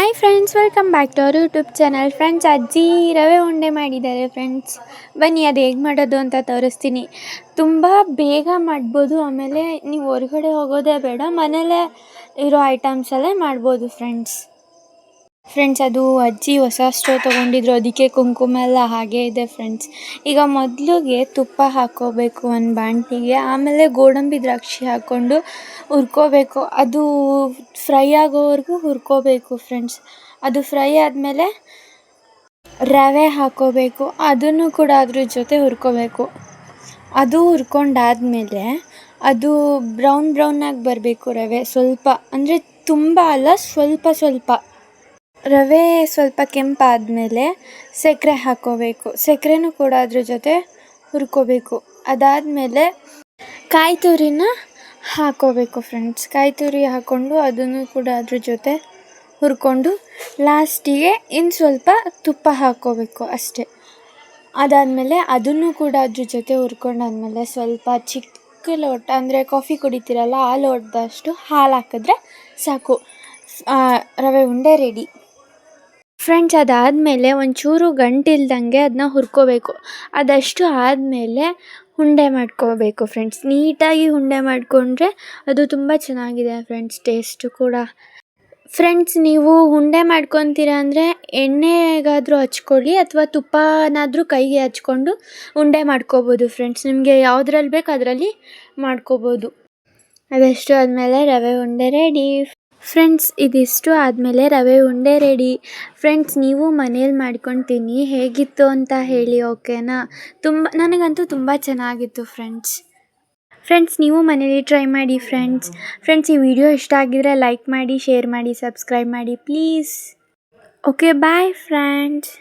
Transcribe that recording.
Hi friends, welcome back to our YouTube channel. Friends, ಅಜ್ಜಿ ರವೆ ಉಂಡೆ ಮಾಡಿದ್ದಾರೆ ಫ್ರೆಂಡ್ಸ್. ಬನ್ನಿ ಅದು ಹೇಗೆ ಮಾಡೋದು ಅಂತ ತೋರಿಸ್ತೀನಿ. ತುಂಬ ಬೇಗ ಮಾಡ್ಬೋದು. ಆಮೇಲೆ ನೀವು ಹೊರಗಡೆ ಹೋಗೋದೇ ಬೇಡ, ಮನೇಲೇ ಇರೋ ಐಟಮ್ಸಲ್ಲೇ ಮಾಡ್ಬೋದು ಫ್ರೆಂಡ್ಸ್. ಅದು ಅಜ್ಜಿ ಹೊಸ ಸ್ಟೋವ್ ತೊಗೊಂಡಿದ್ರು, ಅದಕ್ಕೆ ಕುಂಕುಮ ಎಲ್ಲ ಹಾಗೇ ಇದೆ ಫ್ರೆಂಡ್ಸ್. ಈಗ ಮೊದಲಿಗೆ ತುಪ್ಪ ಹಾಕ್ಕೋಬೇಕು ಒಂದು ಬಾಣಲಿಗೆ, ಆಮೇಲೆ ಗೋಡಂಬಿ ದ್ರಾಕ್ಷಿ ಹಾಕ್ಕೊಂಡು ಹುರ್ಕೋಬೇಕು. ಅದು ಫ್ರೈ ಆಗೋವರೆಗೂ ಹುರ್ಕೋಬೇಕು ಫ್ರೆಂಡ್ಸ್. ಅದು ಫ್ರೈ ಆದಮೇಲೆ ರವೆ ಹಾಕ್ಕೋಬೇಕು, ಅದನ್ನು ಕೂಡ ಅದ್ರ ಜೊತೆ ಹುರ್ಕೋಬೇಕು. ಅದು ಹುರ್ಕೊಂಡಾದಮೇಲೆ ಅದು ಬ್ರೌನಾಗಿ ಬರಬೇಕು ರವೆ. ಸ್ವಲ್ಪ ಅಂದರೆ ತುಂಬ ಅಲ್ಲ, ಸ್ವಲ್ಪ ರವೆ ಸ್ವಲ್ಪ ಕೆಂಪಾದಮೇಲೆ ಸಕ್ಕರೆ ಹಾಕ್ಕೋಬೇಕು. ಸಕ್ಕರೆನೂ ಕೂಡ ಅದ್ರ ಜೊತೆ ಹುರ್ಕೋಬೇಕು. ಅದಾದಮೇಲೆ ಕಾಯಿ ತುರಿನ ಹಾಕ್ಕೋಬೇಕು ಫ್ರೆಂಡ್ಸ್. ಕಾಯಿ ತುರಿ ಹಾಕ್ಕೊಂಡು ಅದನ್ನು ಕೂಡ ಅದ್ರ ಜೊತೆ ಹುರ್ಕೊಂಡು ಲಾಸ್ಟಿಗೆ ಇನ್ನು ಸ್ವಲ್ಪ ತುಪ್ಪ ಹಾಕ್ಕೋಬೇಕು ಅಷ್ಟೇ. ಅದಾದಮೇಲೆ ಅದನ್ನು ಕೂಡ ಅದ್ರ ಜೊತೆ ಹುರ್ಕೊಂಡಾದ್ಮೇಲೆ ಸ್ವಲ್ಪ ಚಿಕ್ಕ ಲೋಟ, ಅಂದರೆ ಕಾಫಿ ಕುಡಿತೀರಲ್ಲ ಆ ಲೋಟದಷ್ಟು ಹಾಲು ಹಾಕಿದ್ರೆ ಸಾಕು, ರವೆ ಉಂಡೆ ರೆಡಿ ಫ್ರೆಂಡ್ಸ್. ಅದಾದಮೇಲೆ ಒಂಚೂರು ಗಂಟಿಲ್ದಂಗೆ ಅದನ್ನ ಹುರ್ಕೋಬೇಕು. ಅದಷ್ಟು ಆದಮೇಲೆ ಉಂಡೆ ಮಾಡ್ಕೋಬೇಕು ಫ್ರೆಂಡ್ಸ್. ನೀಟಾಗಿ ಉಂಡೆ ಮಾಡಿಕೊಂಡ್ರೆ ಅದು ತುಂಬ ಚೆನ್ನಾಗಿದೆ ಫ್ರೆಂಡ್ಸ್, ಟೇಸ್ಟು ಕೂಡ. ಫ್ರೆಂಡ್ಸ್, ನೀವು ಉಂಡೆ ಮಾಡ್ಕೊತೀರ ಅಂದರೆ ಎಣ್ಣೆಗಾದರೂ ಹಚ್ಕೊಳ್ಳಿ, ಅಥವಾ ತುಪ್ಪನಾದರೂ ಕೈಗೆ ಹಚ್ಕೊಂಡು ಉಂಡೆ ಮಾಡ್ಕೋಬೋದು ಫ್ರೆಂಡ್ಸ್. ನಿಮಗೆ ಯಾವುದ್ರಲ್ಲಿ ಬೇಕು ಅದರಲ್ಲಿ ಮಾಡ್ಕೋಬೋದು. ಅದಷ್ಟು ಆದಮೇಲೆ ರವೆ ಉಂಡೆ ರೆಡಿ ಫ್ರೆಂಡ್ಸ್. ಇದಿಷ್ಟು ಆದಮೇಲೆ ರವೆ ಉಂಡೆ ರೆಡಿ ಫ್ರೆಂಡ್ಸ್. ನೀವು ಮನೇಲಿ ಮಾಡ್ಕೊಂಡು ತಿನ್ನಿ, ಹೇಗಿತ್ತು ಅಂತ ಹೇಳಿ, ಓಕೆನಾ? ನನಗಂತೂ ತುಂಬ ಚೆನ್ನಾಗಿತ್ತು ಫ್ರೆಂಡ್ಸ್. ನೀವು ಮನೇಲಿ ಟ್ರೈ ಮಾಡಿ ಫ್ರೆಂಡ್ಸ್. ಈ ವಿಡಿಯೋ ಇಷ್ಟ ಆಗಿದ್ರೆ ಲೈಕ್ ಮಾಡಿ, ಶೇರ್ ಮಾಡಿ, ಸಬ್ಸ್ಕ್ರೈಬ್ ಮಾಡಿ ಪ್ಲೀಸ್. Okay, bye friends.